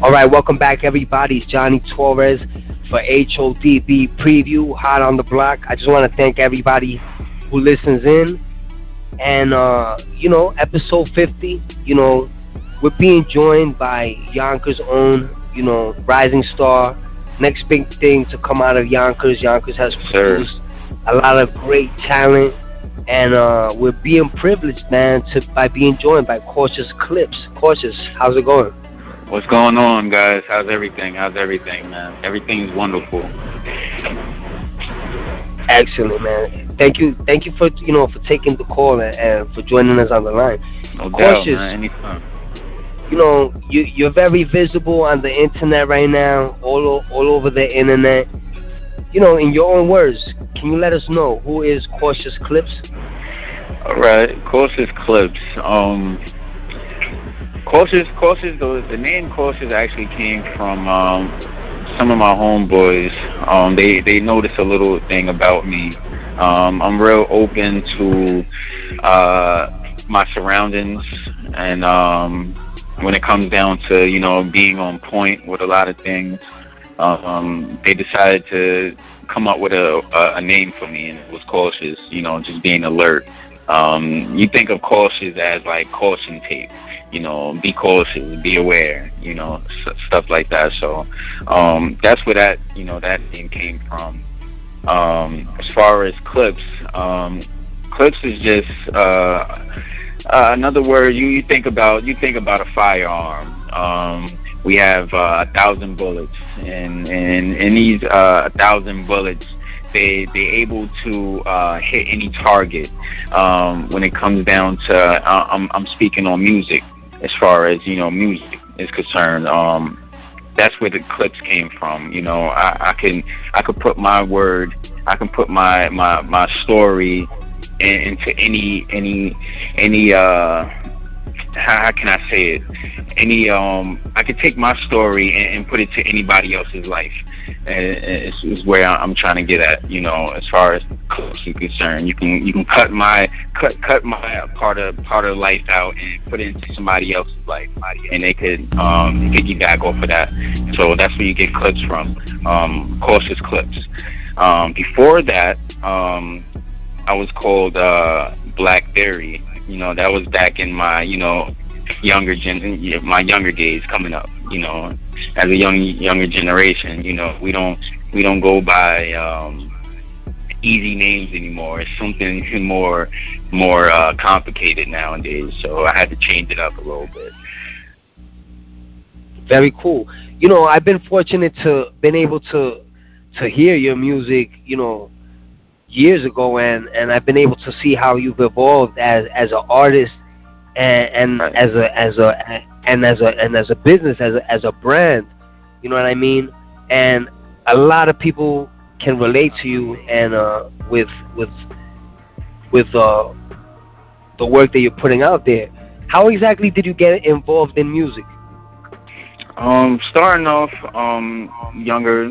All right, welcome back, everybody. It's Johnny Torres for HODB Preview, Hot on the Block. I just want to thank everybody who listens in. And, episode 50, we're being joined by Yonkers' own, rising star. Next big thing to come out of Yonkers. Yonkers has Sir. produced a lot of great talent. And we're being privileged, man, by being joined by Kautiouz Klipz. Kautiouz, how's it going? What's going on, guys? How's everything? Man? Everything's wonderful. Excellent, man. Thank you for taking the call and for joining us on the line. No doubt, Kautiouz, man. Anytime. You're very visible on the internet right now, all over the internet. In your own words, can you let us know who is Kautiouz Klipz? All right, Kautiouz Klipz. Kautiouz. The name Kautiouz actually came from some of my homeboys. They noticed a little thing about me. I'm real open to my surroundings, and when it comes down to being on point with a lot of things, they decided to come up with a name for me, and it was Kautiouz. Just being alert. You think of Kautiouz as like caution tape. Be cautious, be aware, stuff like that. So that's where that name came from. As far as Klipz, Klipz is just another word. You think about a firearm. We have 1,000 bullets, and in these 1,000 bullets, they able to hit any target. When it comes down to, I'm speaking on music. As far as music is concerned, that's where the Klipz came from. I could put my word, I can put my story into any how can I say it? I could take my story and put it to anybody else's life. Is where I'm trying to get at. As far as Klipz is concerned, you can cut my part of life out and put it into somebody else's life, and they could piggyback off of that. So that's where you get Klipz from. Kautiouz Klipz. Before that, I was called Blackberry. That was back in my my younger days coming up. As a younger generation, we don't go by easy names anymore. It's something more complicated nowadays. So I had to change it up a little bit. Very cool. I've been fortunate to been able to hear your music, years ago, and I've been able to see how you've evolved as an artist and Right. as a business, as a brand. You know what I mean? And a lot of people can relate to you and with the work that you're putting out there. How exactly did you get involved in music? Starting off younger,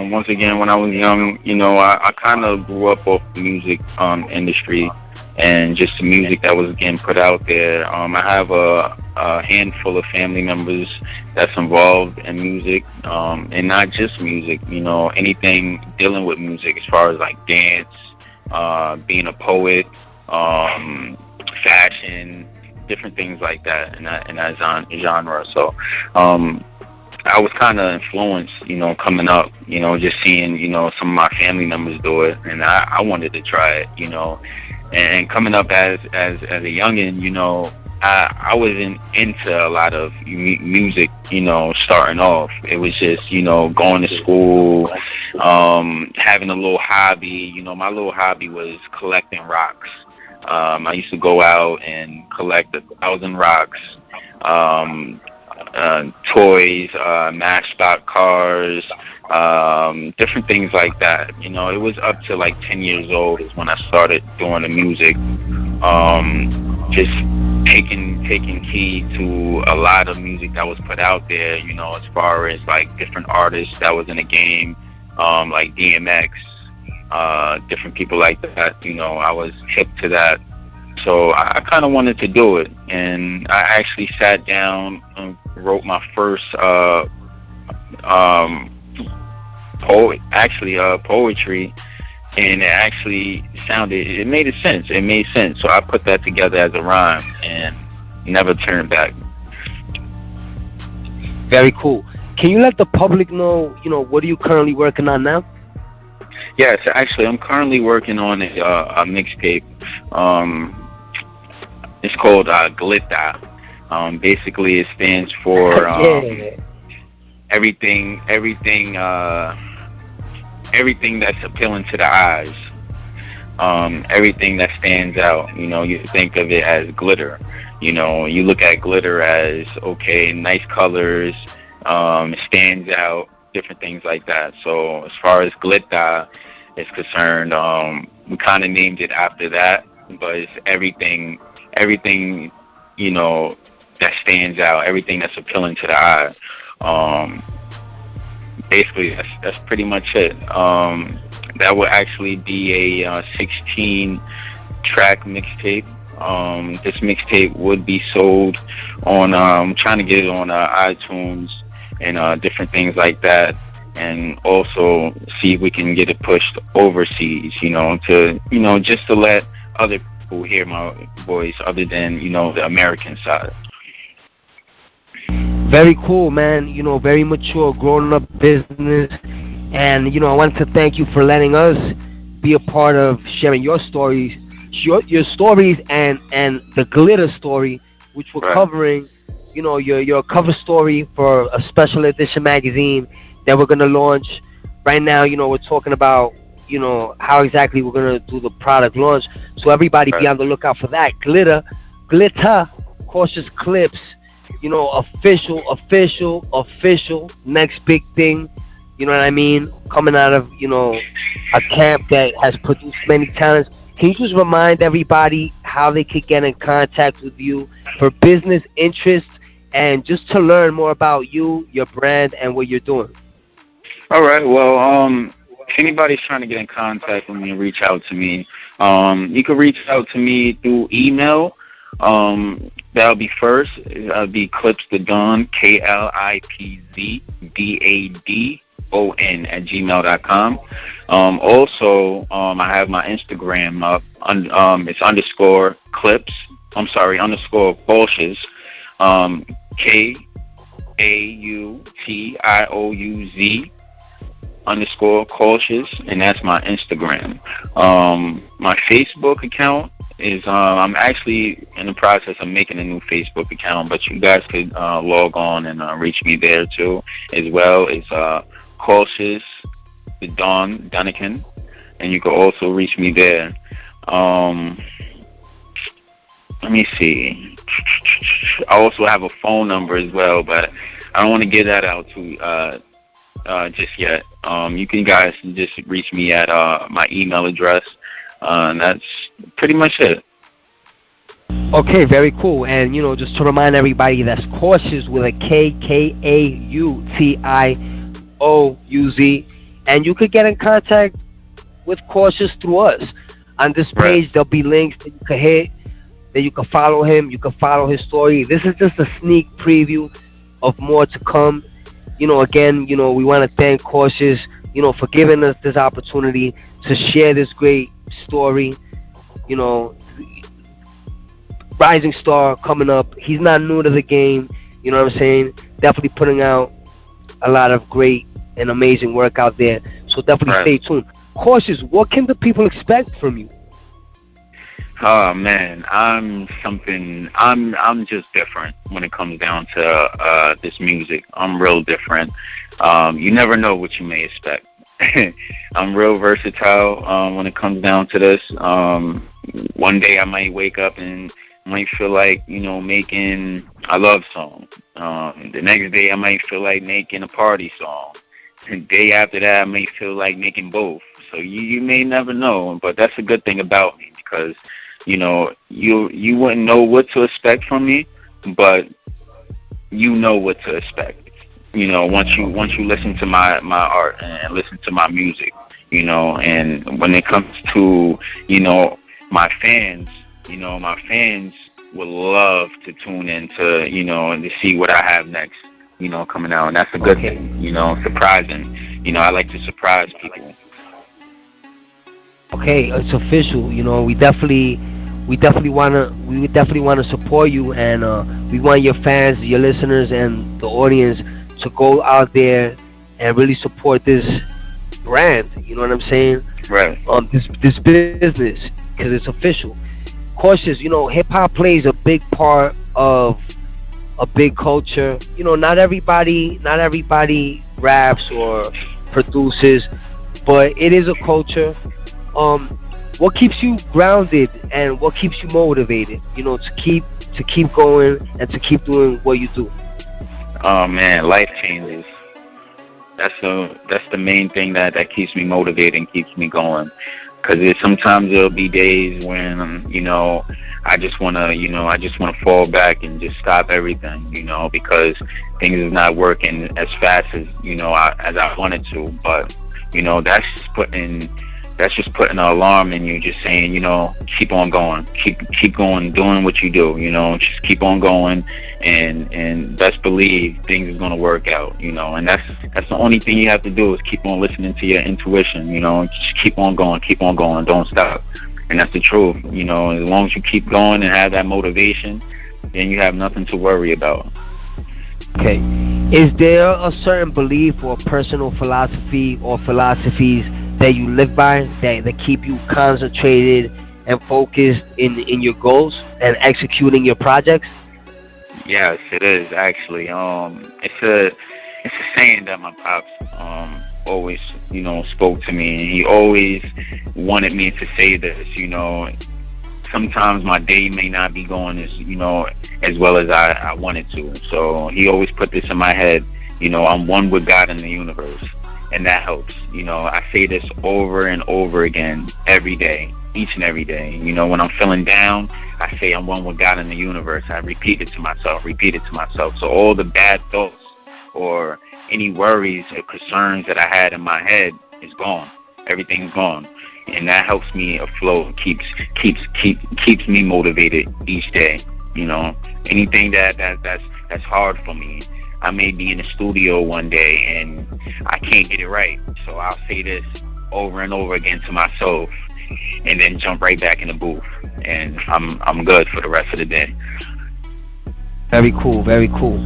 once again, when I was young, I kind of grew up off the music industry and just the music that was getting put out there. I have a handful of family members that's involved in music, and not just music, anything dealing with music as far as like dance, being a poet, fashion, different things like that in that genre. So I was kind of influenced, coming up, just seeing, some of my family members do it, and I wanted to try it, and coming up as a youngin', I wasn't into a lot of music, starting off. It was just, going to school, having a little hobby. My little hobby was collecting rocks. I used to go out and collect 1,000 rocks, toys, matchbox cars, different things like that. It was up to like 10 years old is when I started doing the music. Just taking key to a lot of music that was put out there, as far as like different artists that was in the game, like DMX, different people like that. I was hip to that. So I kind of wanted to do it, and I actually sat down and wrote my first poetry, and it actually it made sense. It made sense. So I put that together as a rhyme and never turned back. Very cool. Can you let the public know, what are you currently working on now? Yes, actually, I'm currently working on a mixtape. It's called Glitta. Basically, it stands for everything that's appealing to the eyes. Everything that stands out. You think of it as glitter. You look at glitter as, okay, nice colors, it stands out, different things like that. So as far as Glitta is concerned, we kind of named it after that, but it's everything, that stands out, everything that's appealing to the eye. Basically, that's pretty much it. That would actually be a 16-track mixtape. This mixtape would be sold on, trying to get it on iTunes and different things like that, and also see if we can get it pushed overseas, just to let other people hear my voice other than, the American side. Very cool, man. Very mature, grown up business. And, I wanted to thank you for letting us be a part of sharing your stories, your stories and the glitter story, which we're covering, your cover story for a special edition magazine that we're going to launch. Right now, we're talking about, how exactly we're going to do the product launch. So everybody be on the lookout for that. Glitta, Kautiouz Klipz, official, next big thing. You know what I mean? Coming out of, a camp that has produced many talents. Can you just remind everybody how they could get in contact with you for business interests and just to learn more about you, your brand, and what you're doing? All right. Well, if anybody's trying to get in contact with me and reach out to me, you can reach out to me through email. That'll be first. That'll be Klipz the Don, KLIPZDADON @gmail.com. Also, I have my Instagram up. It's _Klipz. _Kautiouz. KAUTIOUZ _Kautiouz, and that's my Instagram. My Facebook account is, I'm actually in the process of making a new Facebook account, but you guys could log on and reach me there too, as well. It's Kautiouz the Don Dunnican, and you can also reach me there. Let me see. I also have a phone number as well, but I don't want to get that out too just yet. You can guys just reach me at my email address. And that's pretty much it. Okay, very cool. And, just to remind everybody, that's Kautiouz with a KAUTIOUZ. And you could get in contact with Kautiouz through us. On this page, there'll be links that you can hit, that you can follow him, you can follow his story. This is just a sneak preview of more to come. Again, we want to thank Kautiouz, for giving us this opportunity to share this great story. Rising star coming up. He's not new to the game. You know what I'm saying? Definitely putting out a lot of great and amazing work out there. So definitely stay tuned. Kautiouz, what can the people expect from you? Oh man, I'm just different when it comes down to this music. I'm real different. You never know what you may expect. I'm real versatile when it comes down to this. One day I might wake up and might feel like, making a love song. The next day I might feel like making a party song. The day after that I may feel like making both. So you may never know, but that's a good thing about me, because you wouldn't know what to expect from me, but you know what to expect. Once you listen to my art and listen to my music, and when it comes to, my fans, my fans would love to tune in to, and to see what I have next, coming out. And that's a good thing, surprising. I like to surprise people. Okay, it's official. We would definitely wanna support you, and we want your fans, your listeners, and the audience to go out there and really support this brand. You know what I'm saying? Right. This business, because it's official. Cautious, hip hop plays a big part of a big culture. Not everybody raps or produces, but it is a culture. What keeps you grounded and what keeps you motivated? To keep going and to keep doing what you do. Oh man, life changes. That's the main thing that keeps me motivated and keeps me going. Because sometimes there'll be days when I just wanna fall back and just stop everything, because things is not working as fast as as I wanted to. But that's just putting an alarm in you, just saying, keep on going, keep going, doing what you do, just keep on going, and best believe things is gonna work out, and that's the only thing you have to do is keep on listening to your intuition, just keep on going, don't stop, and that's the truth, as long as you keep going and have that motivation, then you have nothing to worry about. Okay. Is there a certain belief or personal philosophy or philosophies that you live by that keep you concentrated and focused in your goals and executing your projects? Yes, it is actually. It's a saying that my pops always spoke to me, and he always wanted me to say this. Sometimes my day may not be going as well as I wanted to. So he always put this in my head. I'm one with God in the universe. And that helps. I say this over and over again every day, each and every day. When I'm feeling down, I say I'm one with God in the universe. I repeat it to myself. So all the bad thoughts or any worries or concerns that I had in my head is gone. Everything's gone. And that helps me afloat, keeps me motivated each day. Anything that's hard for me. I may be in the studio one day and I can't get it right. So I'll say this over and over again to myself and then jump right back in the booth. And I'm good for the rest of the day. Very cool, very cool.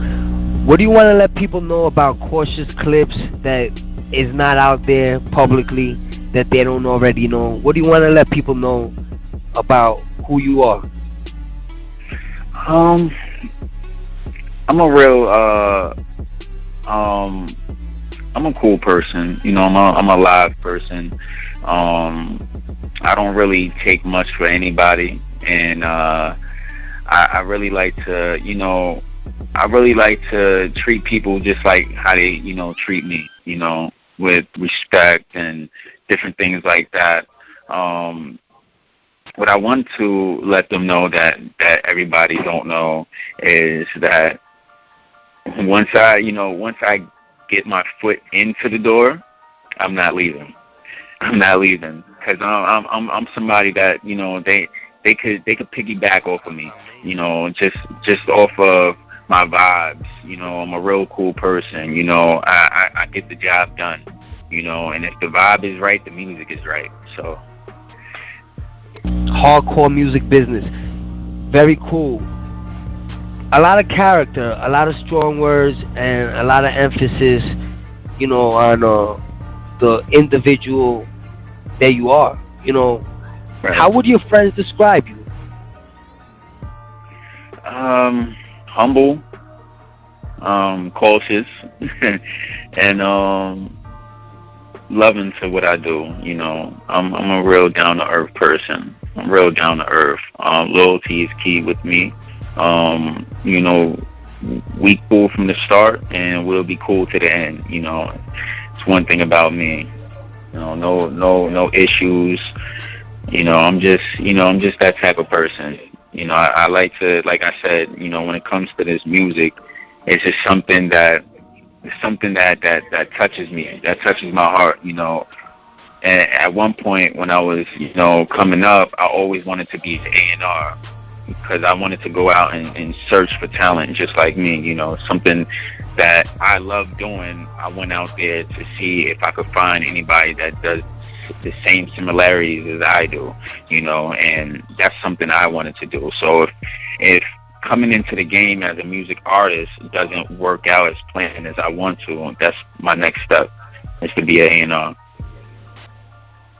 What do you want to let people know about Kautiouz Klipz that is not out there publicly, that they don't already know? What do you want to let people know about who you are? I'm a real, I'm a cool person. I'm a live person. I don't really take much for anybody, and I really like to, treat people just like how they, treat me, with respect and different things like that. What I want to let them know that everybody don't know is that once I get my foot into the door, I'm not leaving. Because I'm somebody that they could piggyback off of me, just off of my vibes. I'm a real cool person. I get the job done. And if the vibe is right, the music is right. So hardcore music business, very cool. A lot of character, a lot of strong words, and a lot of emphasis, on the individual that you are. Right. How would your friends describe you? Humble, cautious, and loving to what I do. I'm a real down to earth person. I'm real down to earth. Loyalty is key with me. We cool from the start, and we'll be cool to the end. It's one thing about me. No issues. I'm just that type of person. I like to, like I said, when it comes to this music, it's just something that touches me, that touches my heart, And at one point when I was, coming up, I always wanted to be A&R because I wanted to go out and search for talent just like me, something that I love doing. I went out there to see if I could find anybody that does the same similarities as I do, and that's something I wanted to do. So if coming into the game as a music artist doesn't work out as planned as I want to, that's my next step, is to be an A&R.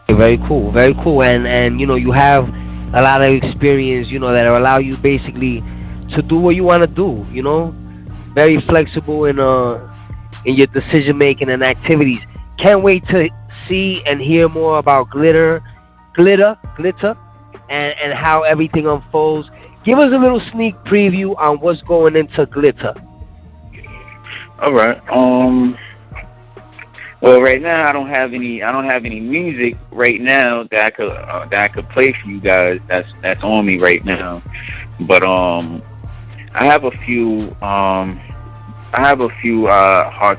Very cool, very cool. And you have a lot of experience, that allow you basically to do what you want to do. Very flexible in your decision making and activities. Can't wait to see and hear more about glitter, and how everything unfolds. Give us a little sneak preview on what's going into glitter. All right. Well, right now I don't have any music right now that I could play for you guys. That's on me right now. But I have a few heart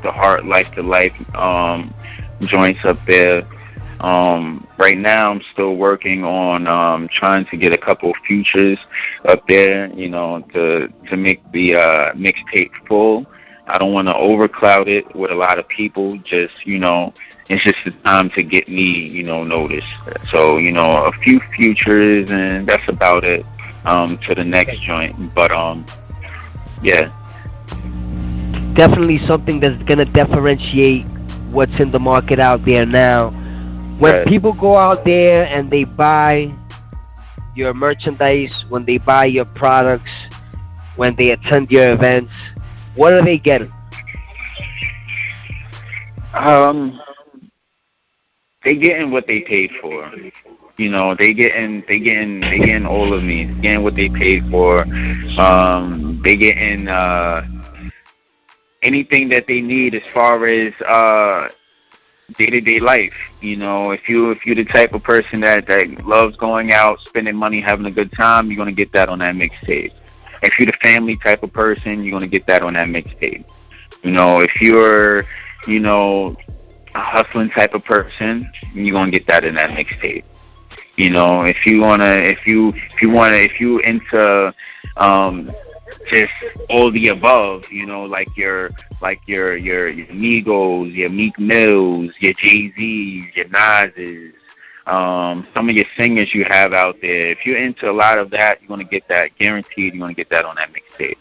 to heart, life to life joints up there. Right now I'm still working on trying to get a couple of features up there, to make the mixtape full. I don't want to overcloud it with a lot of people. Just, it's just the time to get me, noticed. So, a few features, and that's about it to the next joint. But, yeah. Definitely something that's going to differentiate what's in the market out there now. When people go out there and they buy your merchandise, when they buy your products, when they attend your events, what are they getting? They getting what they paid for. They getting all of me. Getting what they paid for. They getting anything that they need as far as day-to-day life. If you're the type of person that loves going out, spending money, having a good time, you're gonna get that on that mixtape. If you're the family type of person, you're gonna get that on that mixtape. If you're, a hustling type of person, you're gonna get that in that mixtape. If you into just all the above, like your Migos, your Meek Mills, your Jay-Z's, your Nas's, some of your singers you have out there. If you're into a lot of that, you're going to get that. Guaranteed, you're going to get that on that mixtape.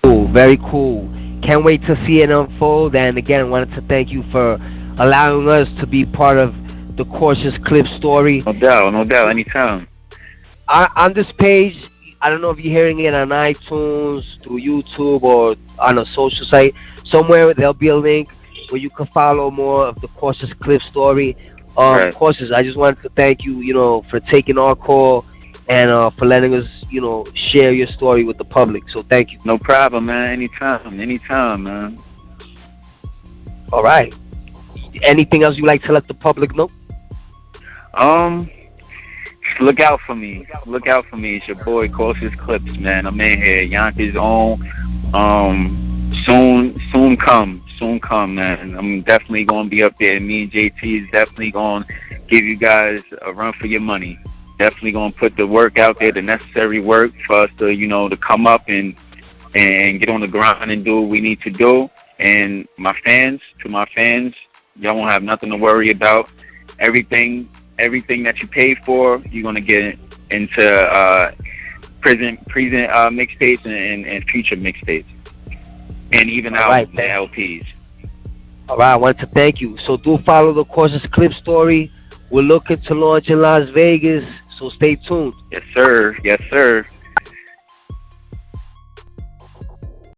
Cool, very cool. Can't wait to see it unfold. And again, wanted to thank you for allowing us to be part of the Kautiouz Klipz story. No doubt, anytime. On this page, I don't know if you're hearing it on iTunes, through YouTube, or on a social site. Somewhere there'll be a link where you can follow more of the Kautiouz Klipz story. Kautiouz, I just wanted to thank you, for taking our call and for letting us, share your story with the public. So thank you. No problem, man. Anytime, man. All right. Anything else you'd like to let the public know? Look out for me. It's your boy Kautiouz Klipz, man. I'm in here. Yonkers own. Soon come, man. I'm definitely gonna be up there. Me and JT is definitely gonna give you guys a run for your money. Definitely gonna put the work out there, the necessary work for us to, to come up and get on the grind and do what we need to do. And my fans, y'all won't have nothing to worry about. Everything that you pay for, you're gonna get into present mixtapes and future mixtapes, and even out the LPs. All right, I want to thank you. So do follow the Kautiouz Klipz story. We're looking to launch in Las Vegas, so stay tuned. Yes, sir.